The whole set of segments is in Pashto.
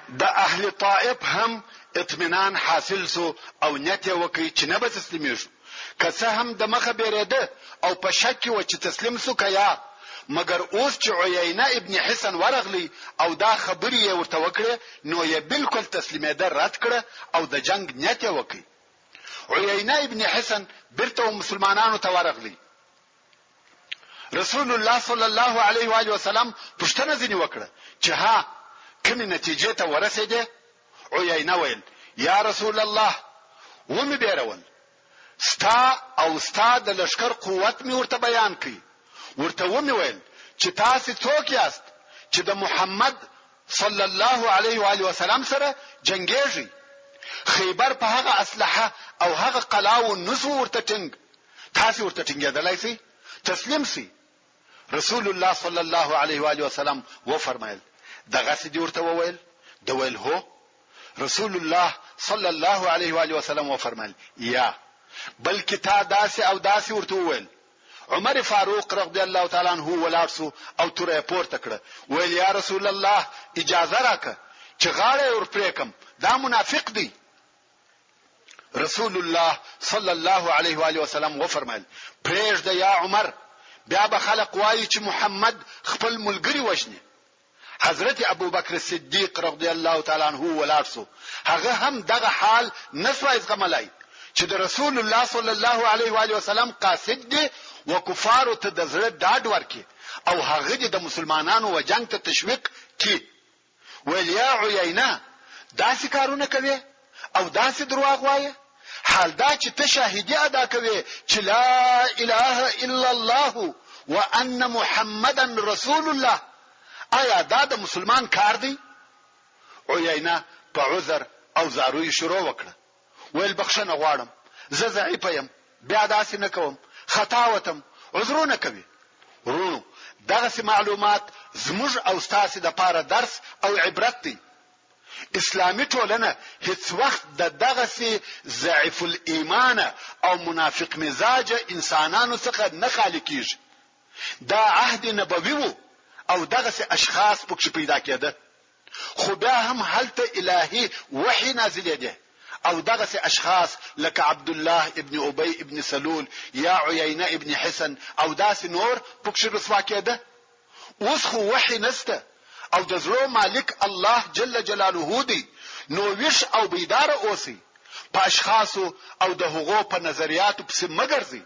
د اهل طائف هم اطمینان حاصل سو او نیت وکي چې نه به تسلیمیږي. که څه هم د مخه بیرېده او په شک کې و چې تسلیم سو کیا، مګر اوس چې عیینه ابن حسن ورغلی او دا خبرې یې ورته وکړه نو یې بالکل تسلیمېده رد کړه او د جنگ نیت وکړي. عیینه ابن حسن بیرته مسلمانانو ته ورغلی. رسول الله صلی الله علیه و آله وسلم پوښتنه ځنی وکړه چې ها کومه نتیجه ته ورسېده؟ عیینه ویل یا رسول الله ومه بیرول ستا او ستا د لشکر قوت می ورته بیان کړي. ورته ومه ویل چې تاسو څوک یاست چې د محمد صلی الله علیه و آله وسلم سره جنگیږي؟ خیبر په هغه اسلحه او هغه قلاو نسو ورته ټینګ، تاسو ورته ټینګېدلای شئ؟ تسلیم سي. رسول الله صلی الله علیه و آله وسلم و فرمایل دغه سدي ورته وویل؟ د ویل هو. رسول الله صلی الله علیه و آله وسلم و فرمایل یا بلکې تا داسې او داسې ورته وویل. عمر فاروق رضی الله تعالی عنہ ولارسو او تورې پورته کړه، ویل یا رسول الله اجازه راکه چې غاړه ور پریکم، دا منافق دی. رسول الله صلی الله علیه و آله وسلم و فرمایل پرېږده یا عمر، بیا به خلق وایي چې محمد خپل ملګری وژني. حضرت ابوبکر صدیق رضی الله تعالی عنہ ولارسو، هغه هم دغه حال نسوای زغملای چې د رسول الله صلی الله علیه و آله وسلم قاصد دی و کفارو ته د زړه ډاډ ورکي او هغه د مسلمانانو و جنگ ته تشویق کی. ویل یا عیینه داسې کارونه کوي او داسې دروغ وایي؟ حال دا چې ته شاهدی ادا کوي چې لا اله الا الله وان محمدا رسول الله، آیا دا د مسلمان کار دی؟ عیینه په عذر او زاروی شروع وکړه. ویل بخښنه غواړم، زه ضعیف یم، بیا داسې نه کوم، خطا وتم، عذرونه کوي. ورونو دغه معلومات زموږ او تاسو د پاره درس او عبرت دی. اسلامي ټولنه هیڅ وخت دغه ضعیف الایمان او منافق مزاج انسانانو څخه نه خالی کیږي. دا عهد نبوي وو او دغه اشخاص پکې پیدا کېده، خو بیا هم هلته الهي وحي نازلېده او دغه اشخاص لکه عبد الله ابن ابي ابن سلول یا عیینه ابن حسن او داس نور پکې رسوا کېده. اوس خو وحي نسته او د زړه مالک الله جل جلاله دی، نو ویش او بیدار اوسئ، په اشخاصو او د هغو په نظریاتو پسې مګرځئ.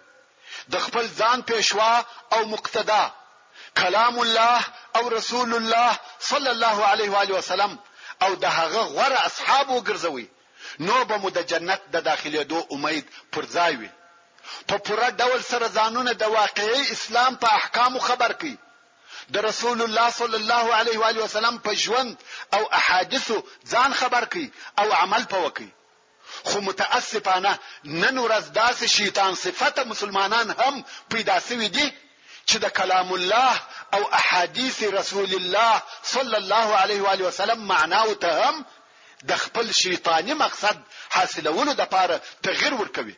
د خپل ځان پیشوا او مقتدا کلام الله او رسول الله صلی الله علیه و آله وسلم او د هغه غوره اصحاب وګرځوي، نو به مو د جنت د داخليدو امید پر ځای وي. په پوره ډول سره ځانونه د واقعي اسلام په احکامو خبر کړئ، د رسول الله صلی الله علیه و آله وسلم په ژوند او احادیثو ځان خبر کړئ او عمل پوکئ. خو متاسفانه نن ورځ داسې شیطان صفته مسلمانان هم پیدا شوي دي چې د کلام الله او احادیث رسول الله صلی الله علیه و آله وسلم معناو ته هم د خپل شیطانی مقصد حاصلولو د پاره تغیر ورکوي،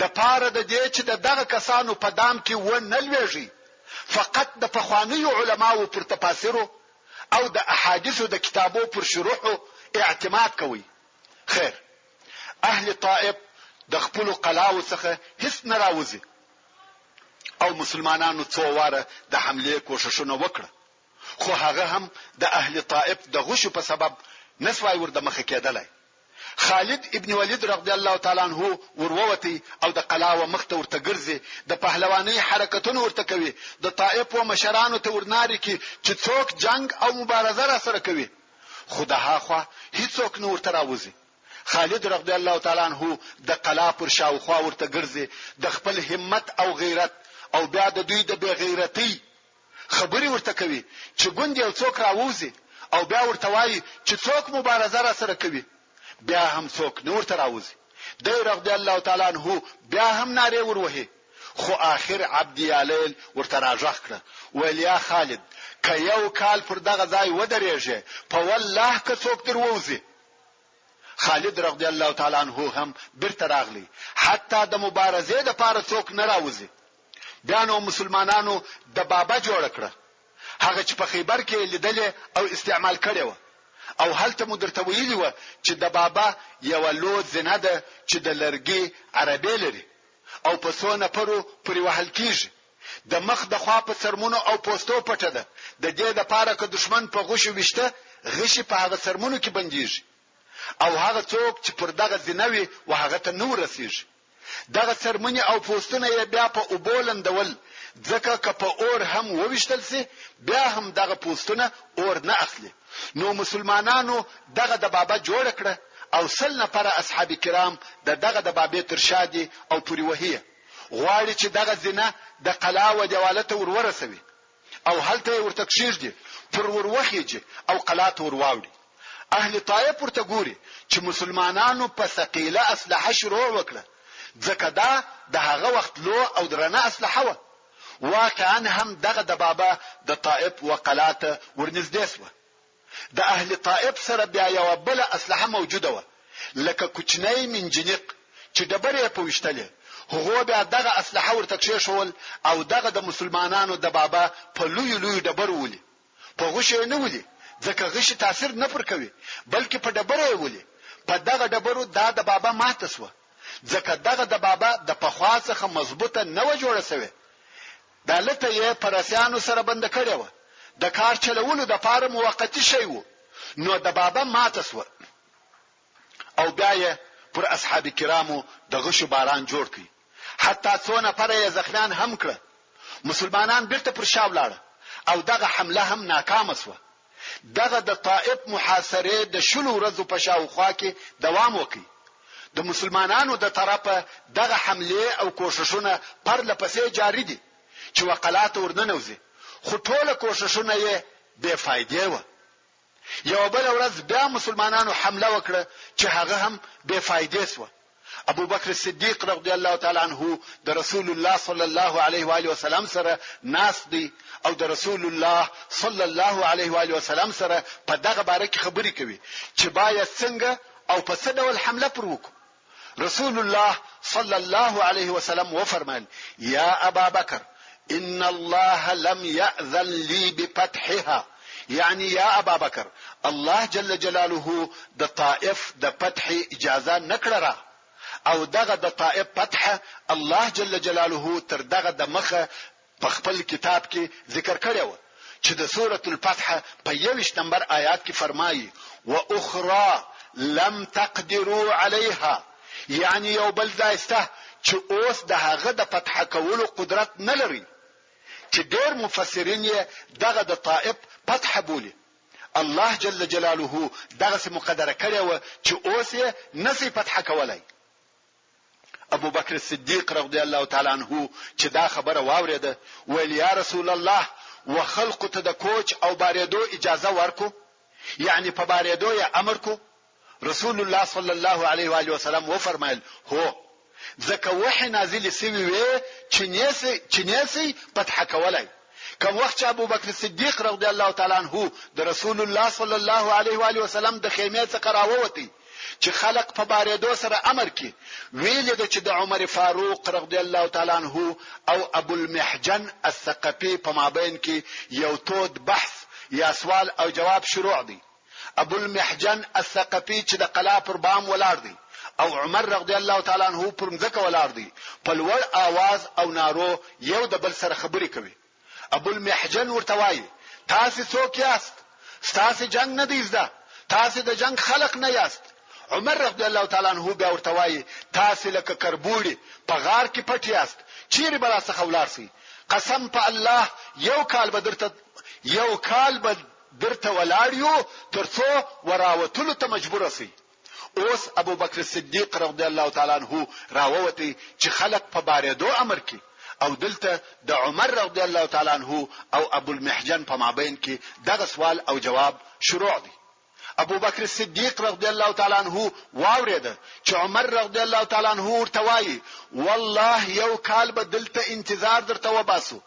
د پاره د دې چې دغه کسانو په دام کې و نه لويږي. فقط د پخوانیو علماو پر تفاسیرو او د احادیثو د کتابو پر شروحو اعتماد کوي. خیر، اهل طائف د خپل قلاو څخه هیڅ نه راوځي او مسلمانانو څو واره د حمله کوششونه وکړه، خو هغه هم د اهل طائف د غشو په سبب نسوای ورده مخه کېدلای. خالد ابن ولید رضی الله تعالی عنہ ورووتی او د قلاوه مخته ورته ګرځي، د پهلوانی حرکتونه ورته کوي، د طائف و مشرانو ته ورناري کی چې څوک جنگ او مبارزه را سره کوي، خداها خو هیڅوک نور ته راوځي. خالد رضی الله تعالی عنہ د قلا پر شاوخوا ورته ګرځي، د خپل همت او غیرت او بیا د دوی د بی غیرتی خبري ورته کوي چې ګوند یو څوک راوځي او بیا ورته وایي چې څوک مبارزه را سره کوي، بیا هم څوک نور ته راوځي. د رضی الله تعالی عنہ بیا هم ناره وروهي، خو آخر عبد یالیل ورته راځخ کړ، ویل یا خالد که یو کال پر دغه ځای ودرېږي په والله که څوک دروځي. خالد رضی الله تعالی عنہ هم بیرته راغلی، حتی د مبارزې د پاره څوک نه راوځي. بیا نو مسلمانانو د بابا جوړ کړ، هغه چې په خیبر کې لیدل او استعمال کړي و، او هلته مو درته ویلی و چې د بابا یو لو زنه ده چې د لرګي عربي لري او په څو نفرو پرې وهل کیږي د مخ د خوا په سرمونو او پوستو پټه ده د دې د پاره که دشمن په غوښو وشته غشي په هغه سرمونو کې بنديږي او هغه څوک چې پر دغه زنوي وهغه ته نور رسیږي دغه سرمنې او پوستونه یې بیا په اوبولندول ځکه که په اور هم وویشتل سي بیا هم دغه پوستونه اور نه اخلي نو مسلمانانو دغه د بابا جوړ کړه او سل نفر اصحاب کرام دغه د بابا تر شادي او پوری وهیه غواړي چې دغه زنه د قلا و دیوالته ورورسوي او هلته ورته کشیږي پر وروخیږي او قلا ته ورواوړي اهل طائف ورته ګوري چې مسلمانانو په ثقيله اسلحه شروع وکړه ځکه دا د هغه وخت لو او درنه اسلحه و واقعا هم دغه د بابا د طائف وقلاته ورنږدې سو د اهل طائف سره بیا یو بل اسلحه موجوده و لکه کوچنی منجنیق چې دبرې پوښتلې هغه بیا دغه اسلحه ورته کښول او دغه د مسلمانانو د بابا په لوی دبر ولي په غوښه نه ولي ځکه غش تاثیر نه پر کوي بلکې په دبرې ولي په دغه دبرو د بابا ماته سو ځکه دغه د بابا د پخوا څخه مضبوطه نه و جوړه شوی دالته یې پرسیانو سره بند کړی و د کار چلولو د پاره موقتی شی وو نو د بابا ماته سو او بیا یې پر اصحاب کرامو د غشو باران جوړ کړي حتی څونه پرې زخمیان هم کړ مسلمانان بیرته پر شا ولاړ او دغه حمله هم ناکامه سو دغه د طائف محاصره د شلو ورځو په شاوخوا کې دوام وکړي د مسلمانانو د طرفه دغه حمله او کوششونه پر لپسې جاری دي چې وقلات ورننوزي خو ټول کوششونه یې بے فایده و یو بل ورځ بیا مسلمانانو حمله وکړه چې هغه هم بے فایده سو ابو بکر صدیق رضی الله تعالی عنہ د رسول الله صلی الله علیه و آله وسلم سره ناس دی او د رسول الله صلی الله علیه و آله وسلم سره په دغه باره کې خبرې کوي چې باید څنګه او په څه ډول حمله پر وکړو رسول الله صلى الله عليه وسلم وفرمایل يا ابا بكر ان الله لم يأذن لي بفتحها يعني يا ابا بكر الله جل جلاله د طائف د فتح اجازه نکړه او دغه د طائف فتح الله جل جلاله تر دغه د مخه په خپل کتاب کې ذکر کړی و چې د سوره الفتح په 21 نمبر آیات کې فرمایي واخرى لم تقدروا عليها یعنی یو بل ځایسته چې اوس د هغه د فتح کولو قدرت نه لري چې ډېر مفسرین یې دغه د طائف فتح بولي الله جل جلاله دغه څه مقدره کړی و چې اوس یې نسی فتح کولای ابو بکر صدیق رضی الله تعالی عنہ چې دا خبره واورېده ویل یا رسول الله وخلق ته د کوچ او باریدو اجازه ورکو یعنی په باریدو یې امر کو رسول الله صلی الله علیه و آله وسلم و فرمایل هو ځکه وحی نازل سوی وي چې نسی فتح کولای کوم وخت ابو بکر صدیق رضی الله تعالی عنہ د رسول الله صلی الله علیه و آله وسلم د خیمه څخه راووتی چې خلق په باریدو سره امر کی ویل د چې د عمر فاروق رضی الله تعالی عنہ او ابو المحجن الثقفي په مابین کې یو تود بحث یا سوال او جواب شروع دی ابو المحجن الثقفي چې د قلا پر بام ولاړ دی او عمر رضی الله تعالی عنہ پر مځکه ولاړ دی په لوړ आवाज او نارو یو د بل سره خبرې کوي ابو المحجن ورته وایي تاسو څوک یاست تاسو جنگ نه دی زده تاسو د جنگ خلق نه یاست عمر رضی الله تعالی عنہ بیا ورته وایي تاسو لکه کربوړي په غار کې پټ یاست چیرې بل څه خولار سي قسم په الله یو کال به درته ولاړیو ترڅو وراوتلو ته مجبور سي اوس ابو بکر صدیق رضی الله تعالی عنہ راووتی چې خلق په باریدو امر کی او دلته د عمر رضی الله تعالی عنہ او ابو المحجن په مابین کې دغه سوال او جواب شروع دی ابو بکر صدیق رضی الله تعالی عنہ واورید چې عمر رضی الله تعالی عنہ ورته وایي والله یو کال به دلته انتظار درته وباسو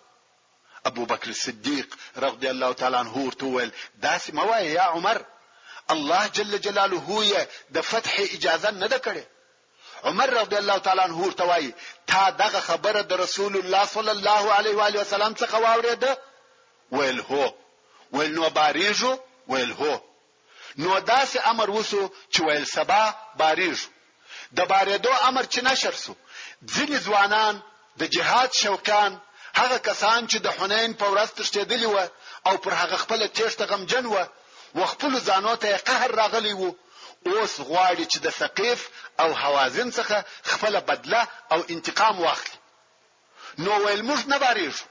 ابو بکر صدیق رضی الله تعالی عنہ ورته ویل داسې موای یا عمر الله جل جلاله یې د فتح اجازه نه ده کړې عمر رضی الله تعالی عنہ ورته وایي تا دغه خبره د رسول الله صلی الله علیه و آله وسلم څخه واورید ویل هو ویل نو باریجو ویل هو نو داسې امر وسو چې ویل سبا باریږو. د بارېدو امر چې نشر سو، ځینې ځوانان د جهاد شوقان، هغه کسان چې د حنین په ورځ تښتېدلي وو او پر هغه خپل تېښته غمجن وو و خپل ځانو ته قهر راغلی وو، اوس غواړي چې د ثقيف او حوازن څخه خپل بدله او انتقام واخلي. نو ویل موږ نه باریږو،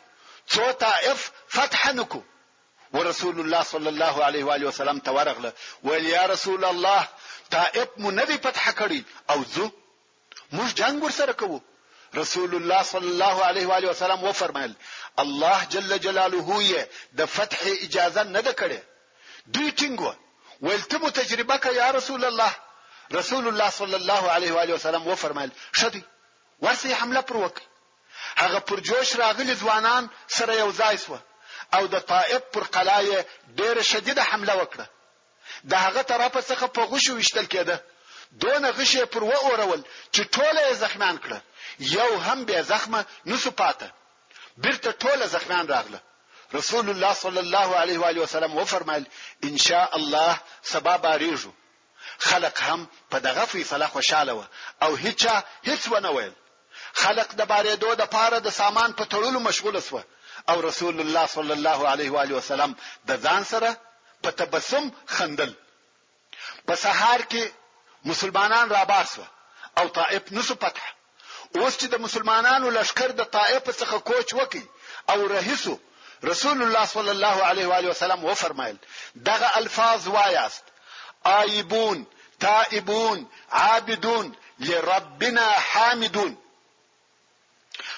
څو طائف فتح نکو. ورسول الله صلی الله علیه و آله وسلم ته ورغله ویل یا رسول الله طائف مو نه دی فتح کړی او زه موږ جنگ ورسره کوو. رسول الله صلی الله علیه و آله وسلم و فرمایل الله جل جلاله یې د فتح اجازه نه ده کړې. دوی ټینګو ویل ته مو تجربه کوي یا رسول الله. رسول الله صلی الله علیه و آله وسلم و فرمایل شدی ورسې حمله پر وکړي. هغه پر جوش راغلي ځوانان سره یو ځای شو او د طائف پر قلعه ډېر شدیده حمله وکړه. د هغه طرف څخه په غشو وشتل کېده، دونه غشي پر و اورول چې ټوله زخمیان کړه، یو هم به زخمه نسو پاته، بیرته ټوله زخمیان راغله. رسول الله صلی الله علیه و آله وسلم و فرمایل ان شاء الله سبا باریږو. خلق هم په دغه فیصله خوشاله و او هیڅ ونه ویل. خلق د باریدو د پاره د سامان په تړلو مشغول شو او رسول الله صلی الله علیه و آله وسلم د ځان سره په تبسم خندل. په سحر کې مسلمانان را باسو او طائف نسو فتح. اوس چې د مسلمانانو لشکر د طائف څخه کوچ وکي او رهیسو، رسول الله صلی الله علیه و آله وسلم و فرمایل دغه الفاظ وایاست آیبون تائبون عابدون لربنا حامدون.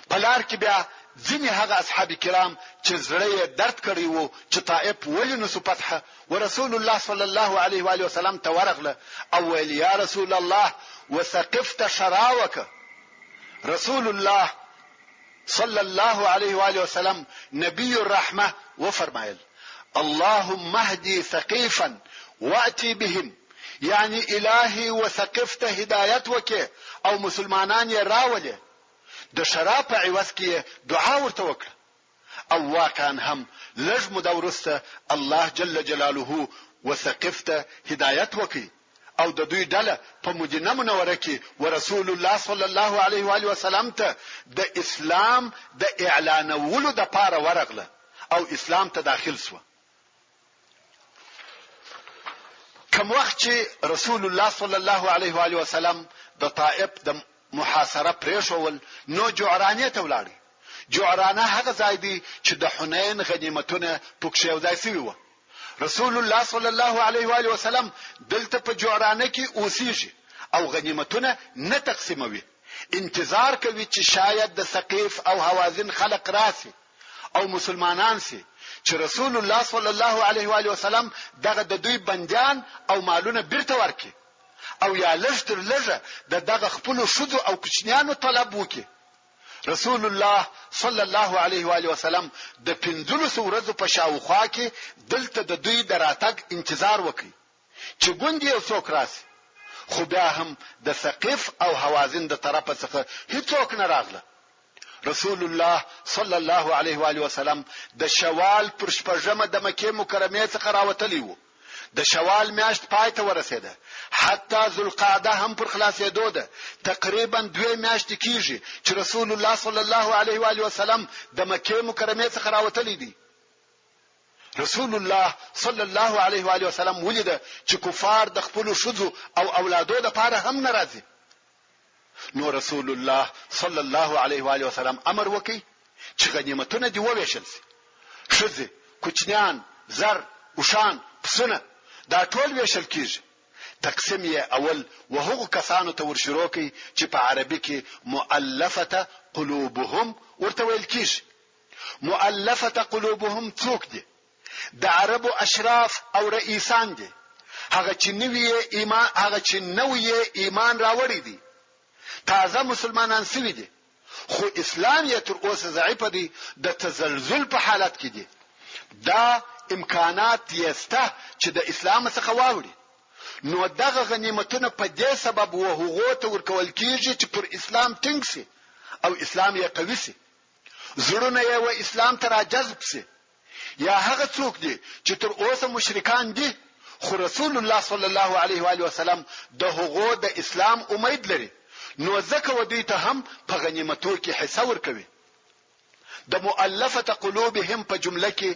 بلار کې بیا ځینې هغه اصحاب کرام چې زړه درد کړی وو چې طائف ولې نسو فتح، ورسول الله صلی الله علیه و آله وسلم ته ورغله او ویل یا رسول الله وثقفت شراوک. رسول الله صلی الله علیه و آله وسلم نبی الرحمه و فرمایل اللهم اهدي ثقيفا واتي بهم، یعنی الهی وثقفت هدایت وکي او مسلمانان یې راولې. د شراب په عوض کې دعا ورته وکړه او واقعا هم لږ موده وروسته الله جل جلاله وثقفت هدایت وکي او د دوی ډله په مدینه منوره کې ورسول الله صلی الله علیه و آله وسلم ته د اسلام د اعلانولو د پاره ورغله او اسلام ته داخل شو. کوم وخت چې رسول الله صلی الله علیه و آله وسلم د طائف د محاصره پریښول نو جعرانه ته ولاړ. جعرانه هغه ځای دی چې د حنین غنیمتونه پکښ یو ځای شوی و. رسول الله صلی الله علیه و آله وسلم دلته په جعرانه کې اوسېږي او غنیمتونه نه تقسیموي، انتظار کوي چې شاید د ثقيف او حوازن خلق راسي او مسلمانان سي چې رسول الله صلی الله علیه و آله وسلم دغه د دوی بندیان او مالونه بیرته ورکړي او یا لږ تر لږه دغه خپل شذو او کوچنیانو طلب وکړي. رسول الله صلی الله علیه و آله وسلم د 15 ورځو په شاوخوا کې دلته د دوی د راتګ انتظار وکړي چې ګوند یو څوک راسي، خو بیا هم د ثقيف او حوازن د طرفه څخه هیڅوک نه راغله. رسول الله صلی الله علیه و آله وسلم د شوال پر شپږمه د مکه مکرمه څخه راوتلی وو. د شوال میاشت پای ته ورسېده، حتی ذوالقعده هم پر خلاصېدو ده. تقریبا 2 میاشتې کیږي چې رسول الله صلی الله علیه و آله وسلم د مکه مکرمه څخه راوتلی دی. رسول الله صلی الله علیه و آله وسلم ولید چې کفار د خپل شذو او اولادو لپاره هم ناراضي. نو رسول الله صلی الله علیه و آله وسلم امر وکړي چې غنیمتونه دی وویشل شي. شذ، کوچنیان، زر، وشان، پسونه دا ټول ویشل کیږي. تقسیم یې اول وهغه کسانو ته ورشروع کی چې په عربي کې مؤلفه قلوبهم ورته ویل کیږي. مؤلفه قلوبهم څوک دي؟ د عربو اشراف او رئیسان دي، هغه چې نوې ایمان راوړي دي، تازه مسلمانان سوي دي، خو اسلام یې تر اوسه ضعیف دی، د تزلزل په حالت کې دي. دا امکانات یسته چې د اسلام څخه واوړي. نو دغه غنیمتونه په دې سبب وهغه ته ورکول کیږي چې پر اسلام ټینګ شي او اسلام یې قوي شي، زړونه یې و اسلام ته راجذب شي. یا هغه څوک دي چې تر اوسه مشرکان دي خو رسول الله صلی الله علیه و آله وسلم د هغو د اسلام امید لري، نو ځکه ودی ته هم په غنیمتو کې حصہ ورکوي. د مؤلفه قلوبهم په جمله کې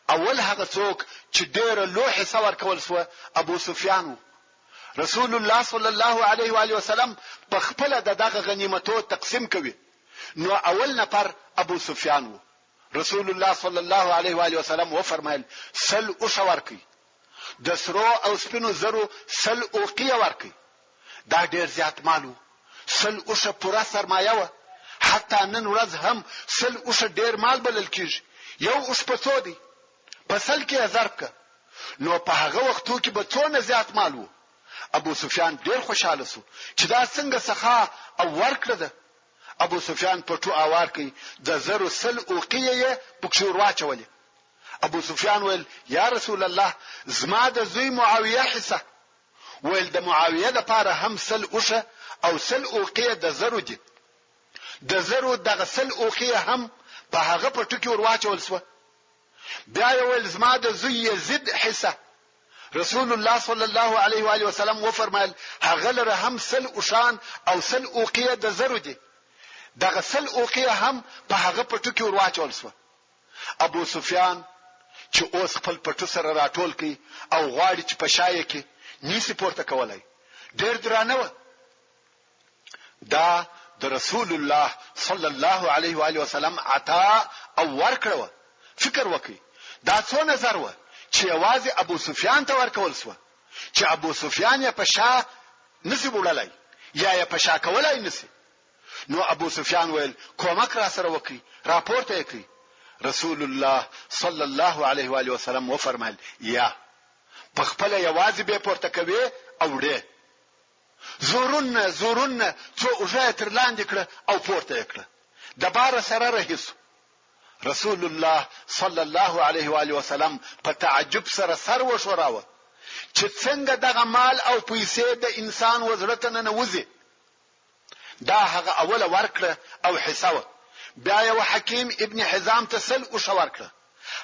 اول هغه څوک چې ډېر لوی حصہ ورکول سو ابو سفیان. رسول الله صلی الله علیه و آله وسلم په خپل دغه غنیمتو تقسیم کوي، نو اول نفر ابو سفیان وو. رسول الله صلی الله علیه و آله وسلم و فرمایل سل او شورکی د سرو او سپینو زرو سل اوقیه ورکی. دا ډیر زیات مالو، سل او ش پورا سرمایه و. حتی نن ورځ هم سل او ش ډیر مال بلل کیږي. یو اوس په څو دی؟ په سل کې ضرب ک. نو په هغه وختو کې به څونه زیات مال وو. ابو سفیان ډیر خوشاله سو چې دا څنګه سخا او ورکړه ده. ابو سفیان په ټو اوار کې د زرو سل اوقیه پکښور واچولې. ابو سفیان ویل یا رسول الله زما د زوی معاویه حصہ. ویل د معاویه لپاره هم سل اوشه او سل اوقیه د زرو دي. د زرو دغه سل اوقیه هم په هغه په ټو کې ور واچول سو. بیا ویل زما د زوی یزید حصہ. رسول الله صلی الله علیه و آله وسلم و فرمایل هغه لره هم سل اوشان او سل اوقیه د زرو دي. دغه سل اوقیه هم په هغه پټو کې ور واچول سو. ابو سفیان چې اوس خپل پټو سره راټول کړي او غواړي چې په شایې کې نیسی پورته کولای، ډېر درانه و. دا د رسول الله صلی الله علیه و آله وسلم عطا او ورکړه. فکر وکړي دا څو نظر و چې یوازې ابو سفیان ته ورکول سو، چې ابو سفیان یې په شا نسی وړلای یا یې په شا کولای نسی. نو ابو سفیان ویل کومک را سره وکي، راپورته کړي. رسول الله صلی الله علیه و آله وسلم و فرمایل یا په خپل یوازې به پورته کوي او ډې زورن څو اوجه تر لاندې کړه او پورته کړه. د بار سره رهیسو. رسول الله صلی الله علیه و آله وسلم په تعجب سره سر وشوراوه چې څنګه دغه مال او پیسې د انسان وزرته نه نوځي. دا هغه اوله ورکړه او حساب. بیا یو حکیم ابن حزام ته سل او شو ورکړه.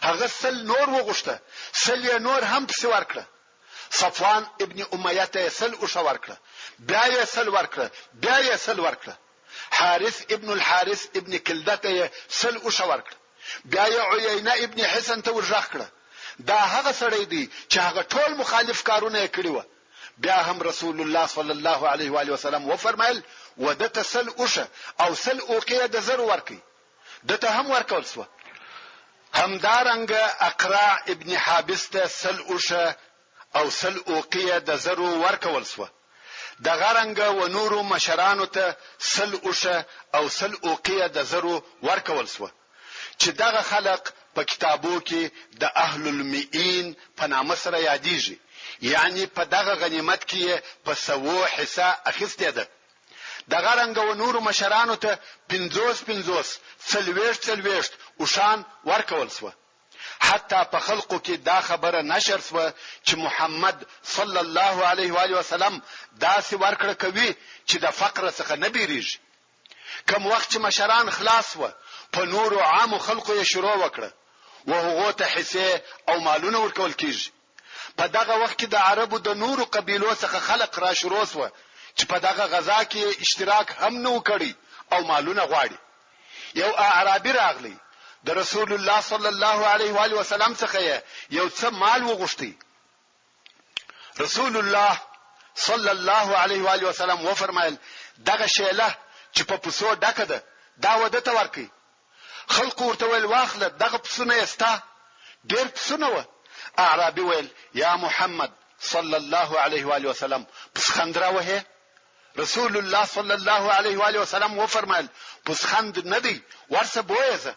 هغه سل نور وغوښته، سل یې نور هم څه ورکړه. صفوان ابن امیه ته سل او شو ورکړه. بیا یې سل ورکړه، بیا یې سل ورکړه. حارث ابن الحارث ابن کلده ته سل او شو ورکړه. بیا یې عینه ابن حسن ته ورژغ کړه. دا هغه سړی دی چې هغه ټول مخالف کارونه کړی و. بیا هم رسول الله صلی الله علیه و آله وسلم و فرمایل ودته سل اوشه او سل اوقیه د زر ورکی. دته هم ورکول سو. همدارنګ اقرا ابن حابس ته سل اوشه او سل اوقیه د زر ورکول سو. د غرنګ و نورو مشرانو ته سل اوشه او سل اوقیه د زر ورکول سو. چې دغه خلق په کتابو کې د اهل المئین په نامه سره یادېږي، یعنی په دغه غنیمت کې په سوو حصہ اخیسته ده. دغه رنګ و نورو مشرانو ته 50 سلويشت او شان ورکول سو. حتی په خلقو کې دا خبره نشر سو چې محمد صلی الله علیه و آله وسلم داسې ورکړه کوي چې د فقر څخه نه بیریږي. کوم وخت چې مشران خلاص و په نورو عام خلقو یې شروع وکړه او هغه ته حصے او مالونه ورکول کیږي. په دغه وخت کې د عربو د نورو قبیلو څخه خلق را شروع سو چې په دغه غزا کې اشتراک هم نه وکړي او مالونه غواړي. یو اعرابي راغلی د رسول الله صلی الله علیه و آله وسلم څخه یو څه مال وغوښتي. رسول الله صلی الله علیه و آله وسلم و فرمایل دغه شیله چې په پسو ډکه ده دا ودته ورکي. خلق ورته ویل واخله دغه پسونه یستا. ډېر پسونه و. اعرابي ویل یا محمد صلی الله علیه و آله وسلم پسخندره وه. رسول الله صلی الله علیه و آله وسلم و فرمایل پسخند ندی ورسه بویزه.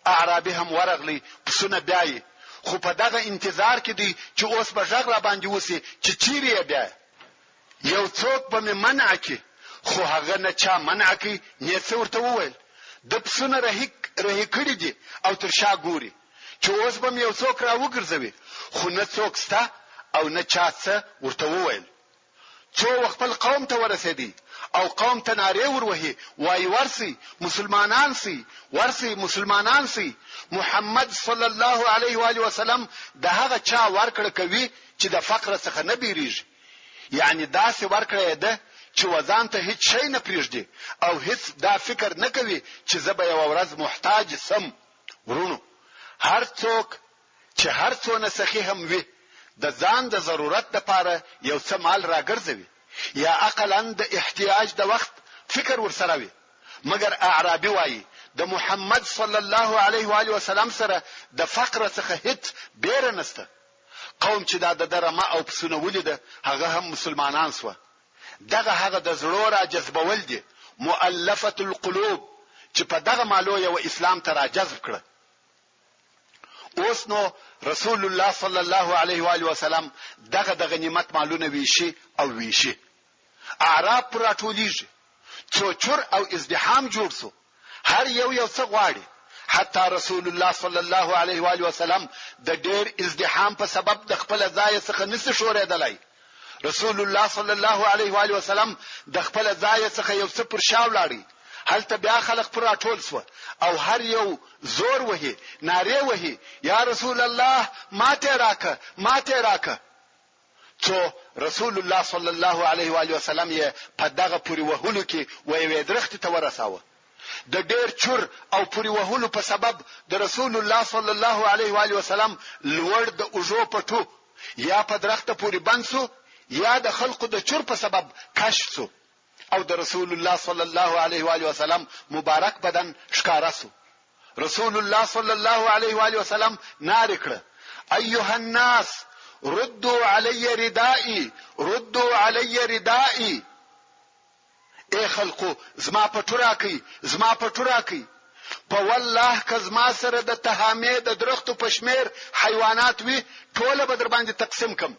اعرابي هم ورغلی پسونه بیاي، خو په دغه انتظار کې دی چې اوس به ژغ را باندې وسی چې چیرې بیا یو څوک به منع کی، خو هغه نه چا منع کی نه څورته وویل د پسونه رهي کړی دي او تر شا ګوري چې اوس به یو څوک را وګرځوي، خو نه څوک ستا او نه چا څه ورته وویل. څو خپل قوم ته ورسېدي او قوم ته نارې وروهي وای ورسي مسلمانان سي ورسي مسلمانان سي. محمد صلی الله علیه و آله وسلم د هغه چا ورکړه کوي چې د فقر څخه نه بیریږي، یعنی داسې ورکړه ده چې وزن ته هیڅ شی نه پریږدي او هیڅ دا فکر نه کوي چې زه به یو ورځ محتاج سم. ورونو هر څوک چې هر څونه سخی هم وي د ځان د ضرورت لپاره یو څه مال راګرځوي یا اقلا د احتیاج د وخت فکر ورسره وي، مګر اعرابي وایي د محمد صلی الله علیه و آله وسلم سره د فقر څخه هیڅ بیره نشته. قوم چې دا د درمه او پسونه ولیده هغه هم مسلمانان سو. دغه هغه د زړه را جذبول دي، مؤلفه القلوب، چې په دغه مالو یو اسلام ته را جذب کړه. اوس نو رسول الله صلی الله علیه و آله وسلم دغه د غنیمت مالونه ویشي او ویشي. اعراب پر راټولیږي، چوچور او ازدحام جوړ سو، هر یو څه غواړي. حتی رسول الله صلی الله علیه و آله وسلم د ډیر ازدحام په سبب د خپل ځای څخه نس شوړېدلای. رسول الله صلی الله علیه و آله وسلم د خپل ځای څخه یو څه پر شاو لاړی. هلته بیا خلق پر راټول سو او هر یو زور وهي ناره وهي یا رسول الله ماته راکه ماته راکه. څو رسول الله صلی الله علیه و آله وسلم یې په دغه پوری وهلو کې وې درخت ته ورساوه. د ډیر چور او پوری وهلو په سبب د رسول الله صلی الله علیه و آله وسلم لوړ د اوجو پټو یا په درخت پوری بنسو یا د خلقو د چور په سبب کشف سو او د رسول الله صلی الله علیه و آله وسلم مبارک بدن ښکارا سو. رسول الله صلی الله علیه و آله وسلم نار کړ: ایها الناس ردوا علی ردائی ردوا علی ردائی. اے خلقو زما پټورا کوي زما پټورا کوي. په والله که زما سره د تهامې د درختو پشمیر حیوانات وي ټوله به در باندې تقسیم کم.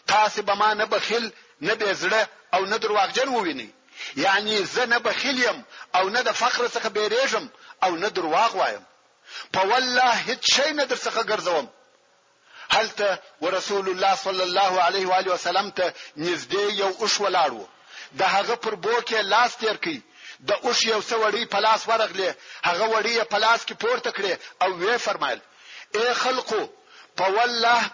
تاسو به ما نه بخیل نه بزړه او نه درواغجن وویني، یعنی زه نه بخیل یم او نه د فقر څخه بیریږم او نه درواغ وایم. په والله هیڅ شی نه در څخه ګرځوم. هلته ورسول الله صلی الله علیه و آله وسلم ته نږدې یو اوښ ولاړ و. د هغه پر بوکه لاس تیر کړي. د اوښ یو څه وړي په لاس ورغله، هغه وړي په لاس کې پورته کړي او وی فرمایل: اے خلقو په والله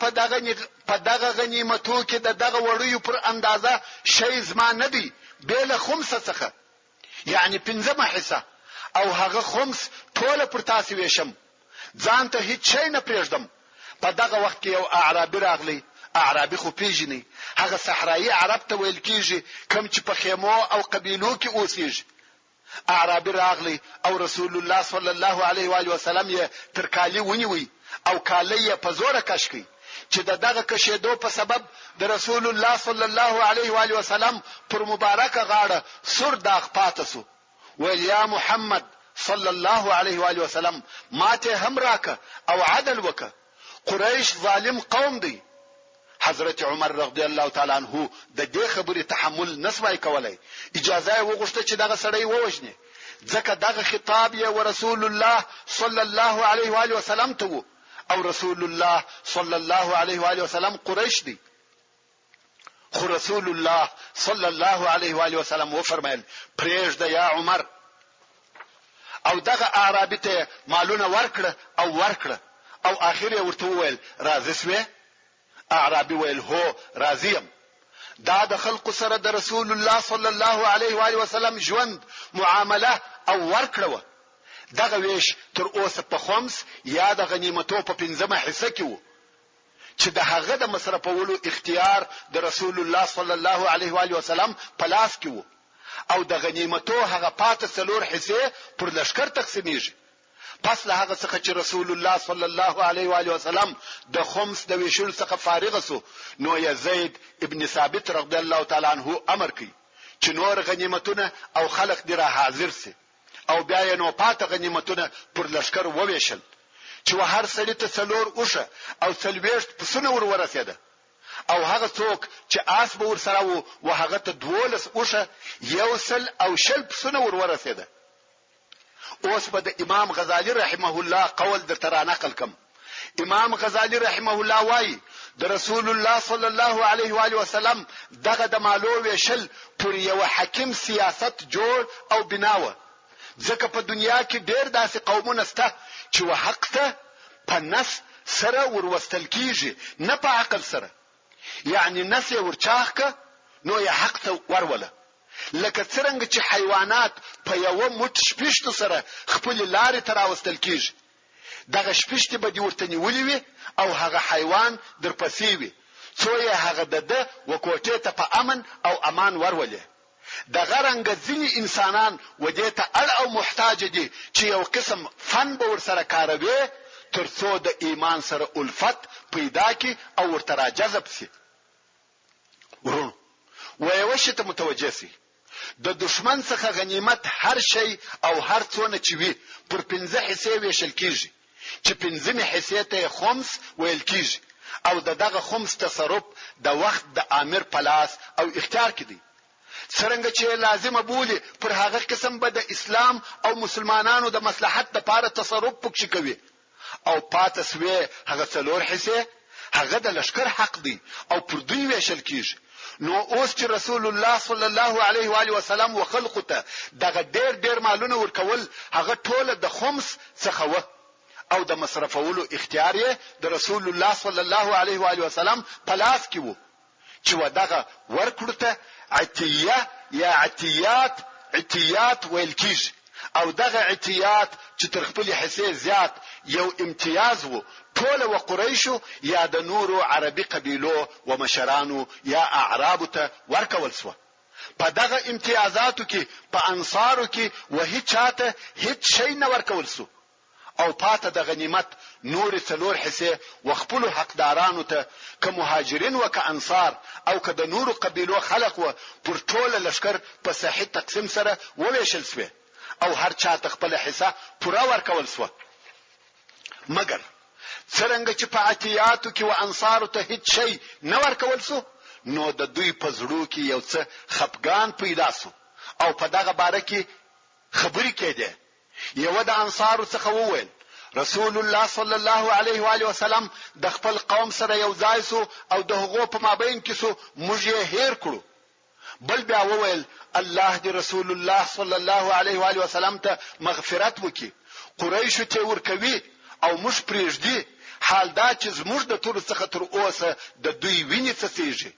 په دغه غنیمتو کې د دغه وړیو پر اندازه شی زما نه دی بل خمسه څخه، یعنی 15 حصہ، او هغه خمس ټول پر تاسو ویشم، ځان ته هیڅ شی نه پرېږدم. په دغه وخت کې یو اعرابي راغلی. اعرابي خو پیژني، هغه صحرایي عرب ته ویل کیږي کوم چې په خیمو او قبیلو کې اوسېږي. اعرابي راغلی او رسول الله صلی الله علیه و آله وسلم یې تر کالی ونیوي او کالی په زوره کش کړي چې دغه کشیدو په سبب د رسول الله صلی الله علیه و آله وسلم پر مبارکه غاړه سر داغ پاتې سو. ویل: یا محمد صلی الله علیه و آله وسلم ماته هم راکه او عدل وکه، قریش ظالم قوم دی. حضرت عمر رضی الله تعالی عنہ د دې خبرې تحمل نسوای کولای، اجازه یې وغوښته چې دغه سړی ووجني، ځکه دغه خطاب یې ورسول الله صلی الله علیه و آله وسلم ته وو او رسول الله صلی الله علیه و آله وسلم قریش دی. خو رسول الله صلی الله علیه و آله وسلم و فرمایل: پرېږده یا عمر. او دغه اعرابي ته مالونه ورکړه او اخر یې ورته وویل: راضي سوې؟ اعرابي ویل: هو راضیم. دا د خلق سره د رسول الله صلی الله علیه و آله وسلم ژوند معامله او ورکړه. دغه ویش تر اوسه په خمس یا د غنیمتو په 15 حصہ کې وو چې د هغه د مصرفولو اختیار د رسول الله صلی الله علیه و آله وسلم په لاس کې وو او د غنیمتو هغه پاتې 4 حصے پر لشکر تقسیمیږي. پس له هغه څخه چې رسول الله صلی الله علیه و آله وسلم د خمس د ویشل څخه فارغ سو، نو یزید ابن ثابت رضی الله تعالی عنہ امر کوي چې نور غنیمتونه او خلق دی را حاضر سي او بیا یې نو پاتې غنیمتونه پر لشکر وویشل چې هر سړی ته 4 اوشه او 40 پسونه ورسېده او هغه څوک چې آس به ورسره وو هغه ته 12 اوشه یو سل او شل پسونه ورسېده. اوس به د امام غزالی رحمه الله قول در تر نقل کم. امام غزالی رحمه الله وایي د رسول الله صلی الله علیه و آله وسلم دغه د مالو ویشل پر یو حکیم سیاست جوړ او بناوه. ځکه په دنیا کې ډېر داسې قومونه شته چې حق ته په نس سره وروستل کیږي، نه په عقل سره. یعنی نس یې ورچاخ که نو یې حق ته وروله. لکه څرنګه چې حیوانات په یو موټ شپشتو سره خپل لارې ته راوستل کیږي، دغه شپشتې به دې ورته نیولې وي او هغه حیوان درپسې وي څو یې هغه د وکوټې ته په امن او امان ورولې. دغه رنګه ځینې انسانان ودې ته اړ او محتاج دي چې یو قسم فن به ورسره کاروي ترڅو د ایمان سره الفت پیدا کی او ورته راجذب شي. ورونو یو شی ته متوجه شي، د دشمن څخه غنیمت هر شی او هر څونه چې وي پر 15 حصے ویشل کیږي، چې 15 حصے ته خمس ویل کیږي او دغه خمس تصرف د وخت د امیر پلاس او اختیار کې دی. څرنګه چې لازمه بولی پر هغه قسم به د اسلام او مسلمانانو د مصلحت لپاره تصرف پکې کوي او پاتسوي هغه څلور حصے هغه د لشکر حق دی او پر دوی ویشل کیږي. نو اوس چې رسول الله صلی الله علیه و آله وسلم وخلقه ته دغه ډېر مالونه ورکول، هغه ټوله د خمس څخه و او د مصرفولو اختیار یې د رسول الله صلی الله علیه و آله وسلم په لاس کې وو، چې دغه ورکړه ته عطیه یا عطیات ویل کیږي. او دغه عطیات چې تر خپل حصے زیات یو امتیاز وو ټول و قریشو یا د نورو عربي قبیلو و مشرانو یا اعراب ته ورکول سو. په دغه امتیازاتو کې په انصارو کې هیڅ چاته هیڅ شی نه ورکول سو او پاته د غنیمت نور څلور حصے و خپل حقدارانو ته که مهاجرین و که انصار او که د نورو قبیلو خلق و پر ټول لشکر په صحیح تقسیم سره وویشل سو او هر چاته خپل حصہ پورا ورکول سو. مگر څرنګه چې په عطیاتو کې و انصارو ته هیڅ شی نه ورکول سو، نو د دوی په زړه کې یو څه خپګان پیدا سو او په دغه باره کې خبرې کېده. یو د انصارو څخه وویل رسول الله صلی الله علیه و آله وسلم د خپل قوم سره یو ځای سو او د هغو په مابین کې سو موږ یې هیر کړو. بل بیا وویل الله دی رسول الله صلی الله علیه و آله وسلم ته مغفرت وکي، قریش ته ورکوي او موږ پرېږدي. حال دا چې زموږ د تور څخه تر اوسه د دوی ویني څڅېږي،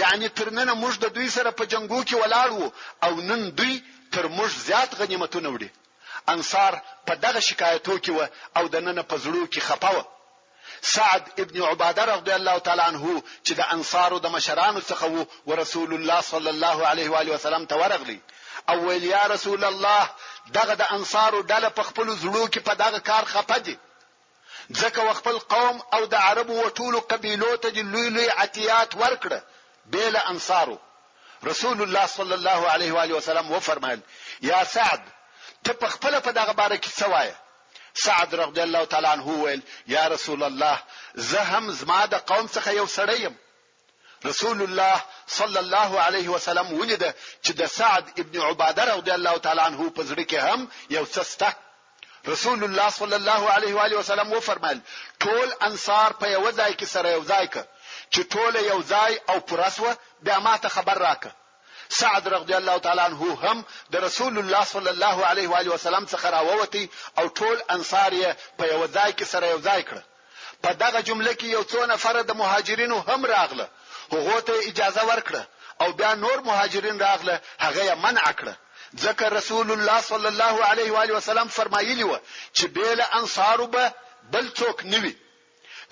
یعنی تر نن موږ د دوی سره په جنگو کې ولاړ وو او نن دوی تر موږ زیات غنیمتونه وړي. انصار په دغه شکایتو کې و او د نن په زړه کې خپاوه. سعد ابن عباده رضی الله تعالی عنه چې د انصارو د مشرانو څخه وو ورسول الله صلی الله علیه و آله وسلم ته ورغلی او ویل یا رسول الله دغه د انصارو ډله په خپل زړه کې په دغه کار خپه دي، ځکه خپل قوم او د عربو و ټولو قبیلو ته د لوی عطیات ورکړه بیل انصارو. رسول الله صلی الله علیه و آله وسلم و فرمایل یا سعد ته په خپل په دغه باره کې سوایه. سعد رضی الله تعالی عنہ ویل یا رسول الله زه هم زما د قوم څخه یو سړی یم. رسول الله صلی الله علیه وسلم ولید چې د سعد ابن عباده رضی الله تعالی عنہ په زړه کې هم یو څه سته. رسول الله صلی الله علیه و آله وسلم و فرمایل ټول انصار په یو ځای کې سره یو ځای ک چې ټول یو ځای او پرسوه بیا ماته خبر راک. سعد رضی الله تعالی عنہ هم د رسول الله صلی الله علیه و آله وسلم څخه راووتی او ټول انصار یې په یو ځای کې سره یو ځای کړ. په دغه جمله کې یو څو نفر د مهاجرینو هم راغله، هغه ته اجازه ورکړه او بیا نور مهاجرین راغله، هغه یې منع کړه. ځکه رسول الله صلی الله علیه و آله وسلم فرمایلی و چې بیل انصارو به بل څوک نوي.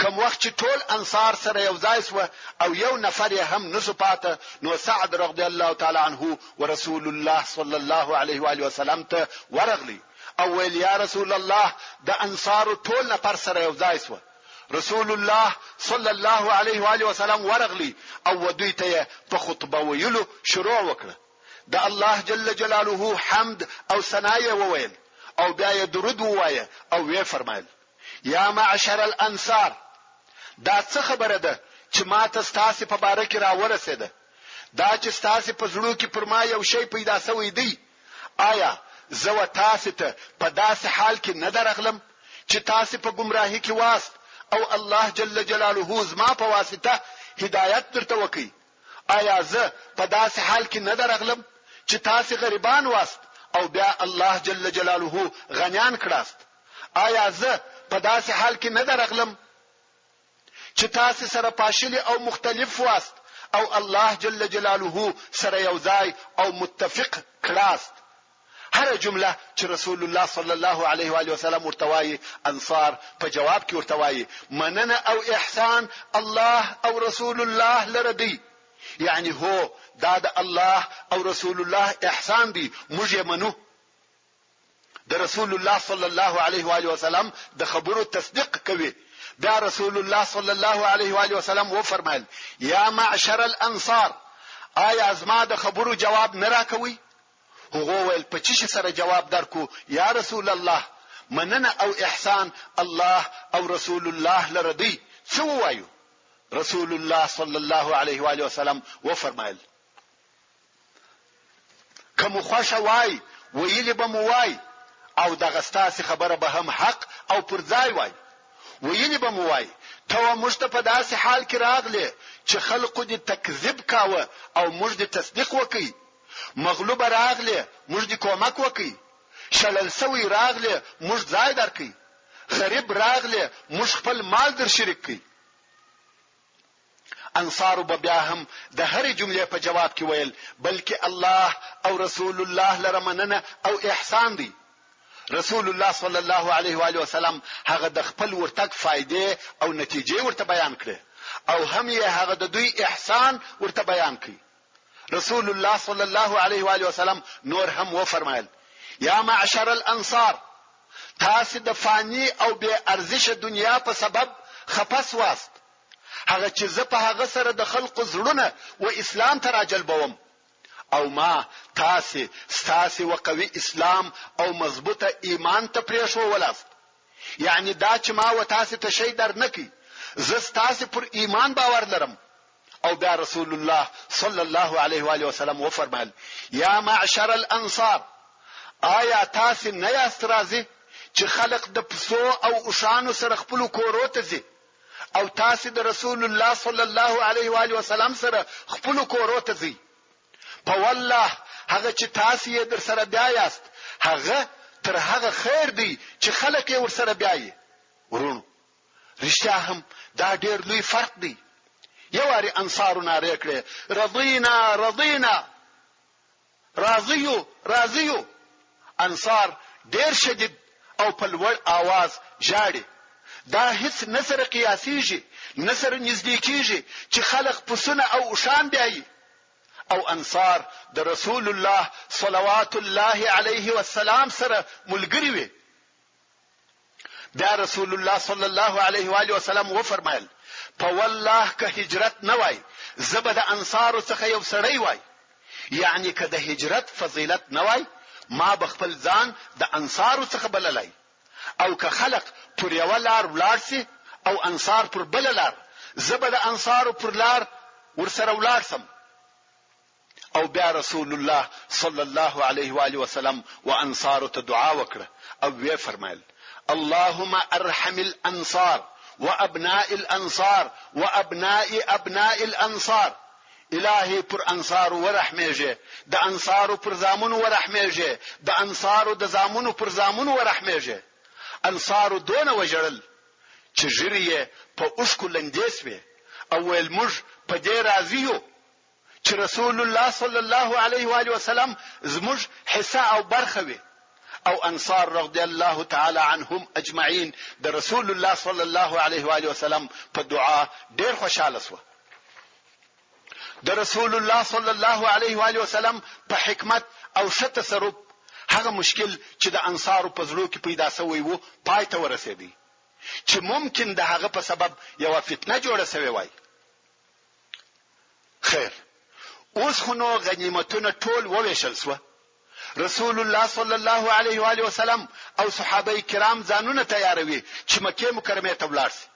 کوم وخت چې ټول انصار سره یو ځای سو او یو نفر یې هم نسو پاته، نو سعد رضی الله تعالی عنہ ورسول الله صلی الله علیه و آله وسلم ته ورغلی او ویل یا رسول الله د انصار ټول نفر سره یو ځای سو. رسول الله صلی الله علیه و آله وسلم ورغلی او دوی ته په خطبه ویلو شروع وکړه. د الله جل جلاله حمد او ثناء وویل او بیا یې درود ووایه او وی فرمایل یا معشر الانصار دا څه خبره ده چې ما ته ستاسو په باره کې راورسېده، دا چې ستاسو په زړه کې پر ما یو شی پیدا شوی دی. آیا زه تاسو ته په داسې حال کې نه درغلم چې تاسو په گمراهی کې واست او الله جل جلاله زما په واسطه هدایت درته وکي. آیا زه په داسې حال کې نه درغلم چې تاسو غریبان واست او بیا الله جل جلاله غنیان کړاست؟ آیا زه په داسې حال کې نه درغلم چې تاسو سره پاشلی او مختلف واست او الله جل جلاله سره یوځای او متفق کړاست؟ هر جمله چې رسول الله صلی الله علیه و آله وسلم ورتوای انصار په جواب کې ورتوای مننه او احسان الله او رسول الله لردی، یعنی هو دا د الله او رسول الله احسان دی، موږ یې منو. د رسول الله صلی الله علیه و آله وسلم د خبرو تصدیق کوي. بیا رسول الله صلی الله علیه و آله وسلم و فرمایل یا معشر الانصار، آیا زما د خبرو جواب نه راکوي؟ هغه ویل په چی سره جواب درکو یا رسول الله؟ مننه او احسان الله او رسول الله لردی. څه وایو؟ رسول الله صلی الله علیه و آله وسلم و فرمایل کوم خوښه وای ویلی به مو وای او دغه ستاسو خبره به هم حق او پر ځای وای. ویلی به مو وای ته موږ ته په داسې حال کې راغلی چې خلقو دې تکذیب کاوه او موږ دې تصدیق وکړي. مغلوب راغلی موږ دې کومک وکړي. شلل سوی راغلی موږ ځای درکړي. غریب راغلی موږ خپل مال در شریک کړي. انصار بیا هم د هرې جملې په جواب کې ویل بلکې الله او رسول الله لره مننه او احسان دی. رسول الله صلی الله علیه و آله وسلم هغه د خپل ورتګ فائدې او نتیجې ورته بیان کړې او هم یې هغه د دوی احسان ورته بیان کړي. رسول الله صلی الله علیه و آله وسلم نور هم و فرمایل یا معشر الانصار، تاسو د فانی او بے ارزش دنیا په سبب خپس واست. هغه چې زه په هغه سره د خلق زړونه و اسلام ته راجلبوم او ما تاسو وقوي اسلام او مضبوطه ایمان ته پریښو ولاست. یعنی دا چې ما و تاسو ته شي در نکي، زه تاسو پر ایمان باور لرم. او بیا رسول الله صلی الله علیه و آله وسلم و فرمایل یا معشر الانصار، آیا تاسو نه یاست راضی چې خلق د پسو او اوشانو سره خپل کورو ته ځي او تاسو د رسول الله صلی الله علیه و آله وسلم سره خپل کورو ته ځي؟ په والله هغه چې تاسو یې در سره بیا یاست هغه تر هغه خیر دی چې خلک یې ور سره بیاي. ورونو رښتیا هم دا ډېر لوی فرق دی. یو واری انصارو ناره کړې رضینا رضینا، راضیو. انصار ډېر شدید او په لوړ आवाज ژاړي. دا هیڅ نسره قیاسیږي، نسره نږدې کیږي چې خلق پسونه او اوشان بیاي. او انصار د رسول الله صلوات الله علیه والسلام سره ملګری وي. بیا رسول الله صلی الله علیه و آله وسلم و فرمایل په والله که هجرت نه وای زبد د انصار څخه یو سړی وای. یعنی که د هجرت فضیلت نه وای ما بخپل ځان د انصار څخه بللای، او که خلق پر یو لار ولاړ سي او انصار پر بل لار زبد د انصار پر لار ورسره ولاړ سم. او بیا رسول الله صلی الله علیه و آله وسلم و انصار ته دعا وکړه او وی فرمایل اللهم ارحم الانصار وابناء الانصار وابناء ابناء الانصار. الهی پر انصار ورحمیږي، د انصار پر زامنو ورحمیږي، د انصار د زامنو پر زامنو ورحمیږي. انصار دون وجړل چې جریه په اوشکو لندیس وي او ویل موږ په دې راضیو چې رسول الله صلی الله علیه و آله وسلم زموږ حصہ او برخه وي. او انصار رضی الله تعالی عنهم اجمعین د رسول الله صلی الله علیه و آله وسلم په دعا ډیر خوشاله شو. د رسول الله صلی الله علیه و آله وسلم په حکمت او ښه تصرف هغه مشکل چې د انصارو په زړه کې پیدا شوی وو پای ته ورسېدی چې ممکن د هغه په سبب یو فتنه جوړه شوی وای. خیر اوس خو نو غنیمتونه ټول وویشل شو. رسول الله صلی الله علیه و آله وسلم او صحابه کرام ځانونه تیاروي چې مکه مکرمه ته ولاړ شي.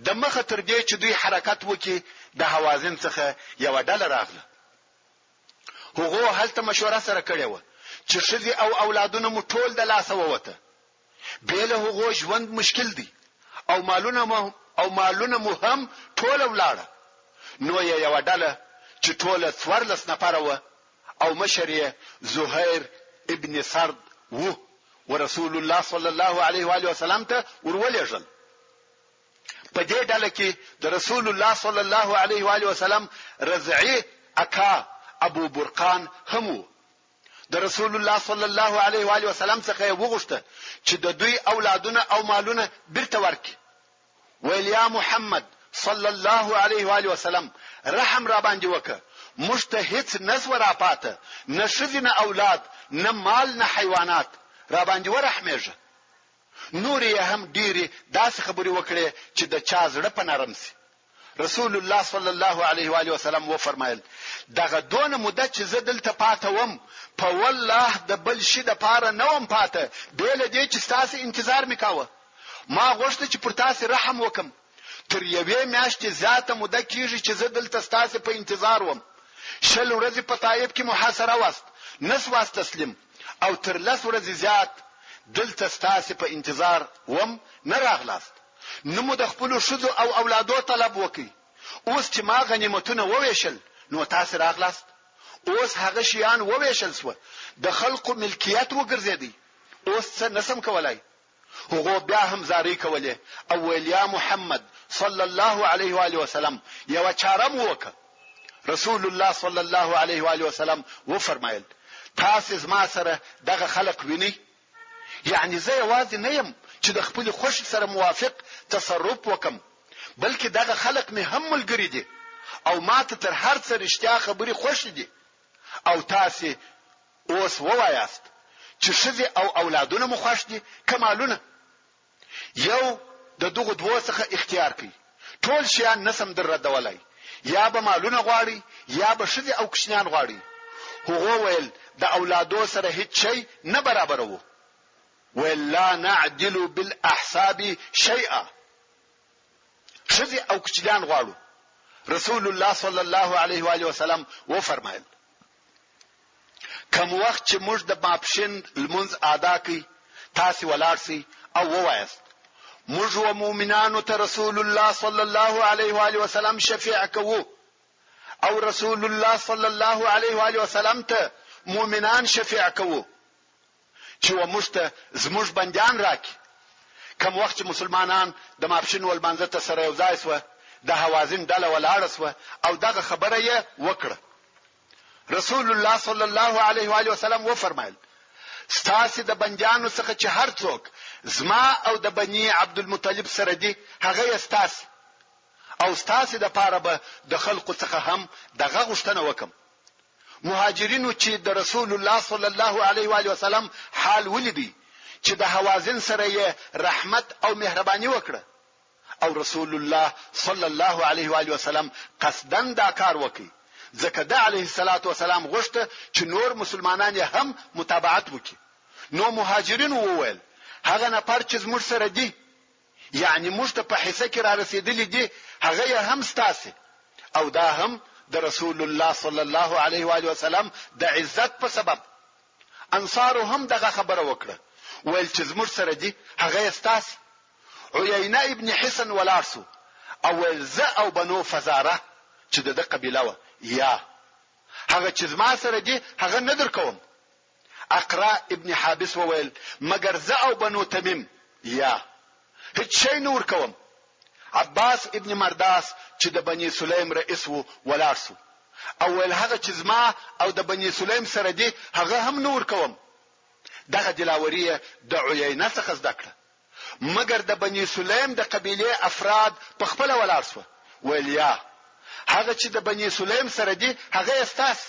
د مخه تر دې چې دوی حرکت وکړي د حوازن څخه یو ډله راغله. هغه هلته مشوره سره کړې و چې شذي او اولادونه مو ټول د لاسه ووته. بیله هغه ژوند مشکل دی او مالونه مو هم ټول ولاړه. نو یو ډله چې ټول 14 نفر و او مشر یې زهیر ابن سرد و ورسول الله صلی الله علیه و آله وسلم ته ورولېږل. په دې ډله کې د رسول الله صلی الله علیه و آله وسلم رضعی اکا ابو برقان هم و. د رسول الله صلی الله علیه و آله وسلم څخه وغوښته چې د دوی اولادونه او مالونه بیرته ورکړي. ویل یا محمد صلی الله علیه و آله وسلم رحم را باندې وکړه، موږ ته هیڅ نسو را پاته، نه ښځې نه اولاد نه مال نه حیوانات، را باندې ورحمېږه. نور یې هم ډېرې داسې خبرې وکړې چې د چا زړه په نرم سي. رسول الله صلی الله علیه و آله وسلم و فرمایل دغه دونه مدت چې زه دلته پاته وم په والله د بل شي د پاره نه وم پاته بیل دې چې تاسو انتظار میکاوه. ما غوښته چې پر تاسو رحم وکم. تر یوې میاشتې زیاته مده کیږي چې زه دلته تاسو په انتظار وم. شل ورځې په طائف کې محاصره واست، نس واست تسلیم، او تر 10 ورځې زیات دلته تاسو په انتظار وم نه راغلاست. نو مو د خپل شذو او اولادو طلب وکي. اوس چې ما غنیمتونه وویشل نو تاسو راغلاست. اوس هغه شیان وویشل سو د خلقو ملکیت وګرځیدي. اوس څه نسم کولای. هغه بیا هم زاری کوله او ویل یا محمد صلی الله علیه و آله وسلم یو چاره مو وکړه. رسول الله صلی الله علیه و آله وسلم و فرمایل تاسو زما سره دغه خلق ویني، یعنی زه یوازې نه يم چې د خپل خوښ سره موافق تصرف وکم، بلکې دغه خلق می هم ملګری دي او ماته تر هر څه رښتیا خبري خوښ دي. او تاسو اوس ووایاست چې شذ او اولادونه مو خوښ دي کمالونه. یو د دغه دوه څخه اختیار کړئ. ټول شیان نسم در ردولای، یا به مالونه غواړي یا به شذ او کشنیان غواړي. هغه ویل د اولادو سره هیڅ شی نه برابر وو. ولا نعدل بالاحساب شيئا. شذ او کشنیان غواړو. رسول الله صلی الله علیه و آله وسلم و فرمایل کوم وخت چې موږ د ماپښین لمونځ ادا کړي تاسو ولاړ سي او ووایاست موږ و مؤمنانو ته رسول الله صلی الله علیه و آله وسلم شفیع کوو، او رسول الله صلی الله علیه و آله وسلم ته مؤمنان شفیع کوو چې و موږ ته زموږ بندیان راکړي. کوم وخت چې مسلمانان د ماپښین ولمانځه ته سره یو ځای سو د حوازن ډله ولاړه سو او دغه خبره یې وکړه. رسول الله صلی الله علیه و آله وسلم و فرمایل ستاسو د بندیانو څخه چې هر څوک زما او د بنی عبد المطلب سره دي هغه ستاسو، او ستاسو د پاره به د خلقو څخه هم دغه غوښتنه وکم. مهاجرینو چې د رسول الله صلی الله علیه و آله وسلم حال ولیدي چې د حوازن سره یې رحمت او مهرباني وکړه، او رسول الله صلی الله علیه و آله وسلم قصدن دا کار وکړي ځکه د علیه الصلاۃ والسلام غوښته چې نور مسلمانان هم متابعت وکړي. نو مهاجرین وویل هغه نفر چې زموږ سره دی، یعنی موږ ته په حصہ کې را رسیدلی دی، هغه هم ستاسو، او دا هم د رسول الله صلی الله علیه و آله وسلم د عزت په سبب. انصار هم دغه خبره وکړه ویل چې زموږ سره دی هغه ستاسو. عیینه ابن حسن ولارسو او ویل ز او بنو فزاره چې د قبیله و یا هغه چې زما سره دی هغه نه درکوم. اقرا ابن حابس وویل مگر ز او بنو تمیم یا هیڅ شی نور کوم. عباس ابن مرداس چې د بنی سلیم رئیس وو ولارسو او ول هغه چې زما او د بنی سلیم سره دی هغه هم نور کوم. دغه دلاوري د عیینه څخه زده کړه، مگر د بنی سلیم د قبیله افراد په خپل ولارسو ویل یا هغه چې د بنی سلیم سره دی هغه استاس.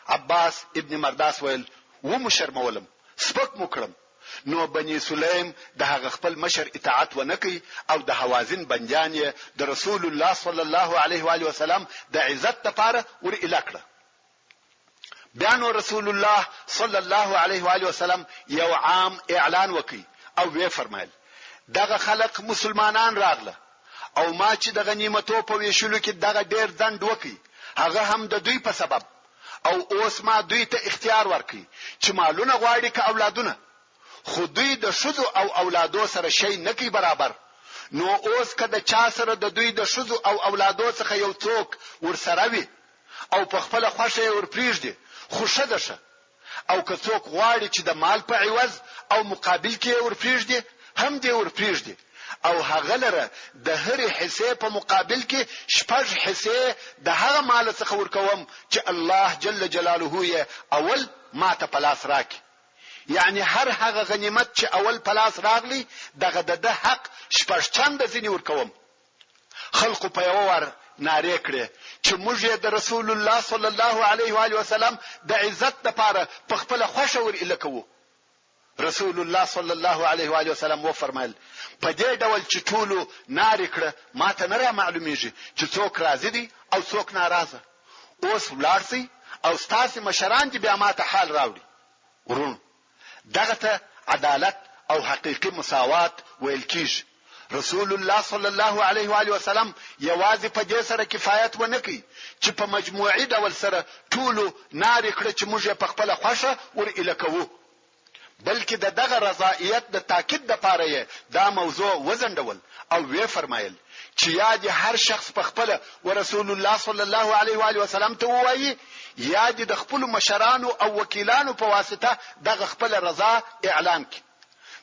عباس ابن مرداس ویل و مشرمولم سپک مکرم. نو بنی سلیم د هغه خپل مشر اطاعت ونکي او د حوازن بندیان د رسول الله صلی الله علیه و آله وسلم د عزت لپاره ور الکړه. بیان رسول الله صلی الله علیه و آله وسلم یو عام اعلان وکي او وی فرمایل دغه خلق مسلمانان راغله او ما چې د غنیمتو په ویشلو کې دغه ډیر ځند وکي هغه هم د دوی په سبب، او اوس ما دوی ته اختیار ورکړي چې مالونه غواړي که اولادونه، خو دوی د شذو او اولادو سره شی نه کوي برابر. نو اوس کده چا سره د دوی د شذو او اولادو څخه یو څوک ورسره وي او په خپل خوښه ورپریږدي خو شده شه او که څوک غواړي چې د مال په عوض او مقابل کې ورپریږدي هم دې ورپریږدي او هغه لره د هرې حصے په مقابل کې 6 حصے د هغه مال څخه ورکوم چې الله جل جلاله یې اول ماته پلاس راکړي. یعنی هر هغه غنیمت چې اول پلاس راغلی دغه د حق 6 چنده ځینی ورکوم. خلق په یو ور ناره کړې چې موږ د رسول الله صلی الله علیه و آله وسلم د عزت لپاره په خپل خوښه ور الکو. رسول الله صلی الله علیه و آله وسلم و فرمایل په دې ډول چې ټولو ناری کړه ماته نه را معلومیږي چې څوک راضي دي او څوک ناراضه. اوس ولارسي او ستاسو مشران دې بیا ماته حال راوړي. ورون دغه ته عدالت او حقيقي مساوات ویل کیږي. رسول الله صلی الله علیه و آله وسلم یوازې په دې سره کفایت ونه کوي چې په مجموعي ډول سره ټولو ناری کړه چې موږ په خپل خوښه ور الکو، بلکې دغه رضایت د تاکید لپاره دا موضوع وزندول او وی فرمایل چې یاد هر شخص په خپل ورسول الله صلی الله علیه و آله وسلم ته وایي یاد د خپل مشرانو او وکیلانو په واسطه دغه خپل رضا اعلان کړي.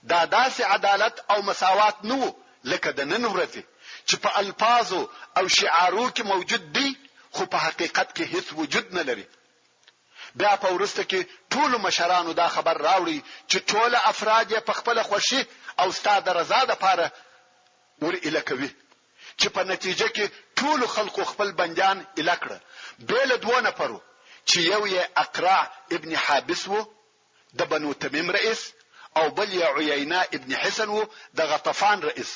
دا داسې عدالت او مساوات نو لکه د نن ورځې چې په الفاظو او شعارو کې موجود دي خو په حقیقت کې هیڅ وجود نه لري. بیا په ورسته کې ټول مشرانو دا خبر راوړي چې ټول افراد په خپل خوشي او ستاد رضا لپاره ور الکوي چې په نتیجه کې ټول خلکو خپل بندیان الکړه بیل دوه نفرو چې یو یې اقرع ابن حابس وو د بنو تمیم رئیس او بل یې عیینه ابن حسن وو د غطفان رئیس.